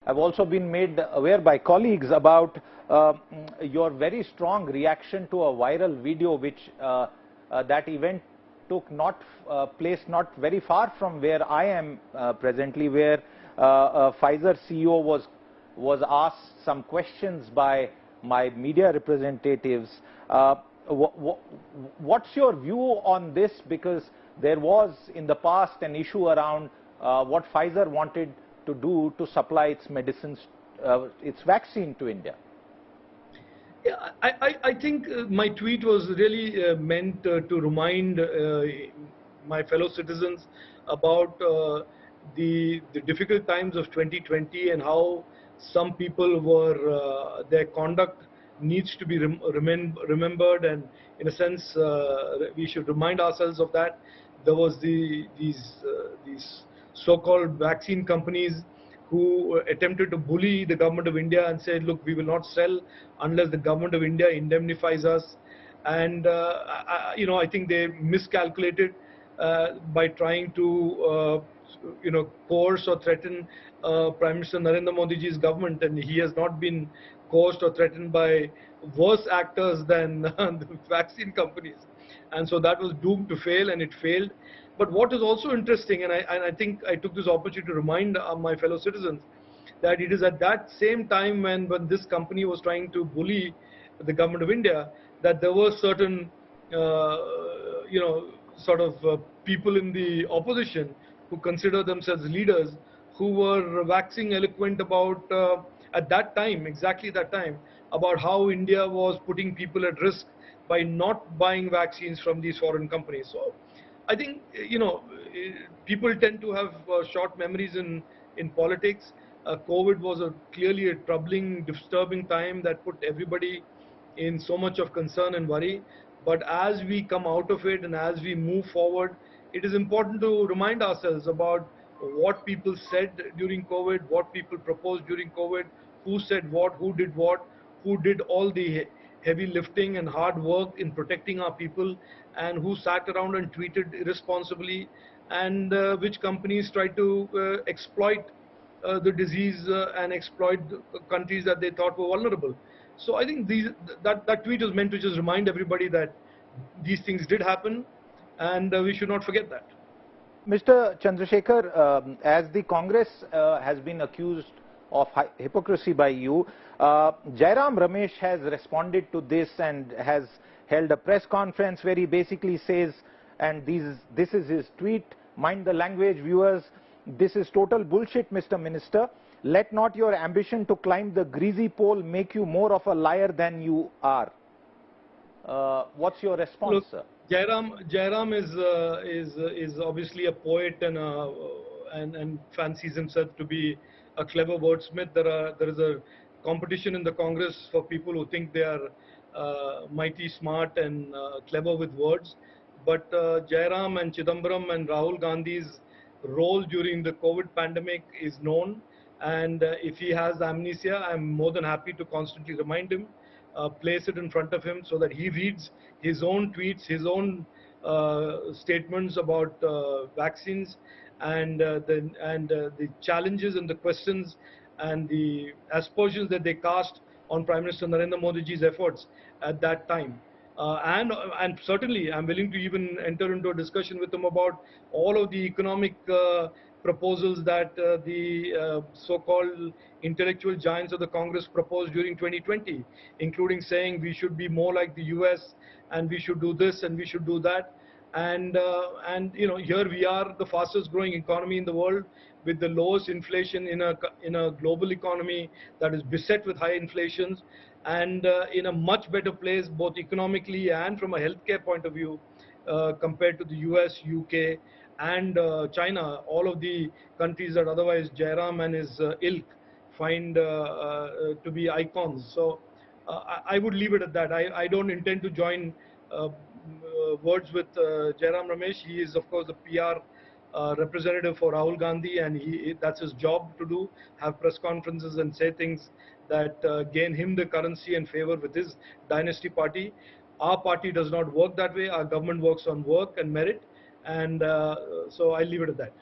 I've also been made aware by colleagues about your very strong reaction to a viral video which that event took place not very far from where I am presently, where Pfizer CEO was asked some questions by my media representatives. What's your view on this? Because there was in the past an issue around what Pfizer wanted to do to supply its medicines, its vaccine to India. Yeah, I think my tweet was really meant to remind my fellow citizens about the difficult times of 2020 and how some people were, their conduct needs to be remembered, and in a sense we should remind ourselves of that. There was these so-called vaccine companies who attempted to bully the government of India and said, look, we will not sell unless the government of India indemnifies us. And I think they miscalculated by trying to coerce or threaten Prime Minister Narendra Modi's government, and he has not been coerced or threatened by worse actors than the vaccine companies. And so that was doomed to fail, and it failed. But what is also interesting, and I think I took this opportunity to remind my fellow citizens, that it is at that same time when this company was trying to bully the government of India, that there were certain, people in the opposition who consider themselves leaders, who were waxing eloquent about, at that time, exactly that time, about how India was putting people at risk by not buying vaccines from these foreign companies. So I think, people tend to have short memories in politics. COVID was clearly a troubling, disturbing time that put everybody in so much of concern and worry. But as we come out of it and as we move forward, it is important to remind ourselves about what people said during COVID, what people proposed during COVID, who said what, who did all the heavy lifting and hard work in protecting our people, and who sat around and tweeted irresponsibly, and which companies tried to exploit the disease and exploit the countries that they thought were vulnerable. So I think that tweet was meant to just remind everybody that these things did happen, and we should not forget that. Mr. Chandrasekhar, as the Congress has been accused of hypocrisy by you, Jairam Ramesh has responded to this and has held a press conference where he basically says, and this is his tweet, mind the language, viewers, this is total bullshit, Mr. Minister. Let not your ambition to climb the greasy pole make you more of a liar than you are. What's your response, Look, sir? Jairam is obviously a poet and fancies himself to be a clever wordsmith. There is a competition in the Congress for people who think they are mighty smart and clever with words. But Jairam and Chidamabaram and Rahul Gandhi's role during the COVID pandemic is known. And if he has amnesia, I'm more than happy to constantly remind him, place it in front of him so that he reads his own tweets, his own statements about vaccines, and the challenges and the questions and the aspersions that they cast on Prime Minister Narendra Modi's efforts at that time. And certainly I'm willing to even enter into a discussion with him about all of the economic proposals that the so-called intellectual giants of the Congress proposed during 2020, including saying we should be more like the US and we should do this and we should do that. And here we are, the fastest growing economy in the world, with the lowest inflation in a global economy that is beset with high inflations, and in a much better place both economically and from a healthcare point of view compared to the US, UK and China, all of the countries that otherwise Jairam and his ilk find to be icons. So I would leave it at that. I don't intend to join words with Jairam Ramesh. He is of course the PR representative for Rahul Gandhi, and that's his job to do, have press conferences and say things that gain him the currency and favor with his dynasty party. Our party does not work that way. Our government works on work and merit, and so I leave it at that.